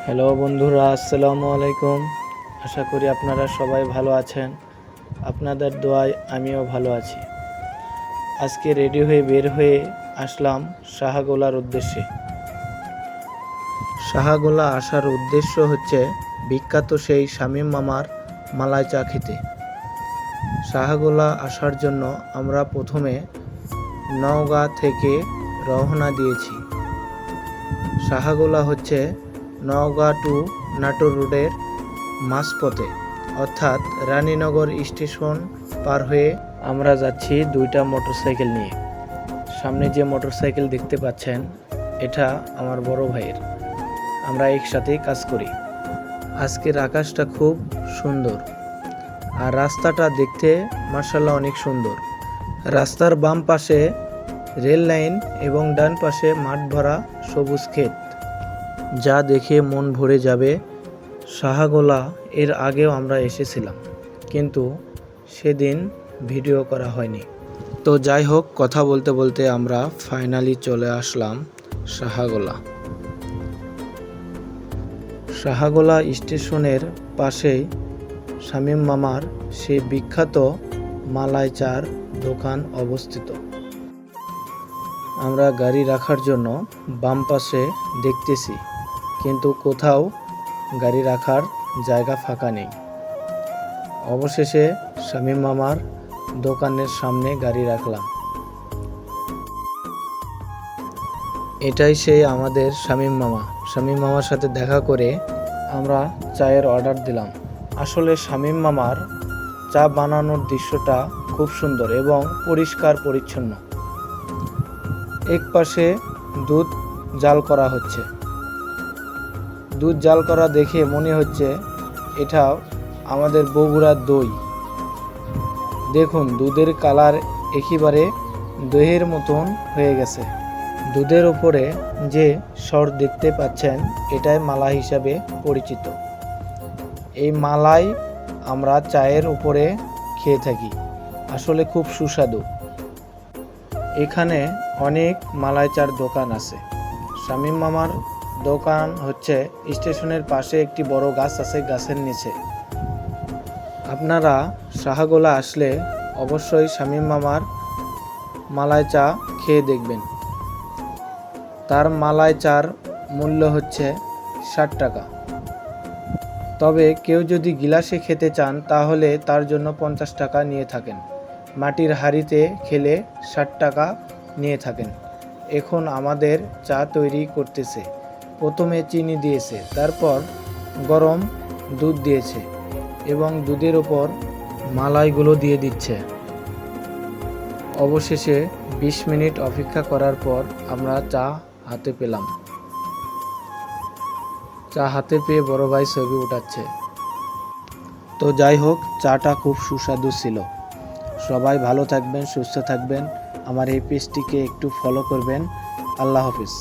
Hello বন্ধুরা, আসসালামু আলাইকুম। আশা করি আপনারা সবাই ভালো আছেন। আপনাদের দোয়ায় আমিও ভালো আছি। আজকে রেডি হয়ে বের হয়ে আসলাম শাহগোলার উদ্দেশ্যে। শাহগোলা আসার উদ্দেশ্য হচ্ছে বিখ্যাত সেই শামীম মামার মালাই চা খেতে। শাহগোলা আসার জন্য আমরা প্রথমে নওগাঁ থেকে রওনা দিয়েছি। শাহগোলা হচ্ছে নওগাঁ টু নাটোর রোডের মাঝপথে, অর্থাৎ রানীনগর স্টেশন পার হয়ে আমরা যাচ্ছি দুইটা মোটরসাইকেল নিয়ে। সামনে যে মোটরসাইকেল দেখতে পাচ্ছেন, এটা আমার বড় ভাইয়ের। আমরা একসাথেই কাজ করি। আজকের আকাশটা খুব সুন্দর, আর রাস্তাটা দেখতে মাশাআল্লাহ অনেক সুন্দর। রাস্তার বাম পাশে রেল লাইন এবং ডান পাশে মাঠ ভরা সবুজ ক্ষেত, যা দেখে মন ভরে যাবে। শাহগোলা এর আগেও আমরা এসেছিলাম, কিন্তু সেদিন ভিডিও করা হয়নি। তো যাই হোক, কথা বলতে বলতে আমরা ফাইনালি চলে আসলাম শাহগোলা। শাহগোলা স্টেশনের পাশেই শামীম মামার সেই বিখ্যাত মালাই চার দোকান অবস্থিত। আমরা গাড়ি রাখার জন্য বাম পাশে দেখতেছি, কিন্তু কোথাও গাড়ি রাখার জায়গা ফাঁকা নেই। অবশেষে শামীম মামার দোকানের সামনে গাড়ি রাখলাম। এটাই সেই আমাদের শামীম মামা। শামীম মামার সাথে দেখা করে আমরা চায়ের অর্ডার দিলাম। আসলে শামীম মামার চা বানানোর দৃশ্যটা খুব সুন্দর এবং পরিষ্কার পরিচ্ছন্ন। এক পাশে দুধ জাল করা হচ্ছে। দুধ জাল করা দেখে মনে হচ্ছে এটা আমাদের বগুড়ার দই। দেখুন, দুধের কালার একেবারে দইয়ের মতন হয়ে গেছে। দুধের উপরে যে সর দেখতে পাচ্ছেন, এটাই মালাই হিসাবে পরিচিত। এই মালাই আমরা চায়ের উপরে খেয়ে থাকি। আসলে খুব সুস্বাদু। এখানে অনেক মালাই চার দোকান আছে। শামীম মামার দোকান হচ্ছে স্টেশনের পাশে একটি বড় গাছ আছে, গাছের নিচে। আপনারা শাহগোলা আসলে অবশ্যই শামীম মামার মালাই চা খেয়ে দেখবেন। তার মালাই চার মূল্য হচ্ছে 60 টাকা। তবে কেউ যদি গিলাসে খেতে চান, তাহলে তার জন্য 50 টাকা নিয়ে থাকেন। মাটির হাঁড়িতে খেলে 60 টাকা নিয়ে থাকেন। এখন আমাদের চা তৈরি করতেছে। প্রথমে চিনি দিয়েছে, তারপর গরম দুধ দিয়েছে এবং দুধের ওপর মালাইগুলো দিয়ে দিচ্ছে। অবশেষে 20 মিনিট অপেক্ষা করার পর আমরা চা হাতে পেলাম। চা হাতে পেয়ে বড় ভাই ছবি উঠাচ্ছে। তো যাই হোক, চাটা খুব সুস্বাদু ছিল। সবাই ভালো থাকবেন, সুস্থ থাকবেন। আমার এই পেজটিকে একটু ফলো করবেন। আল্লাহ হাফিজ।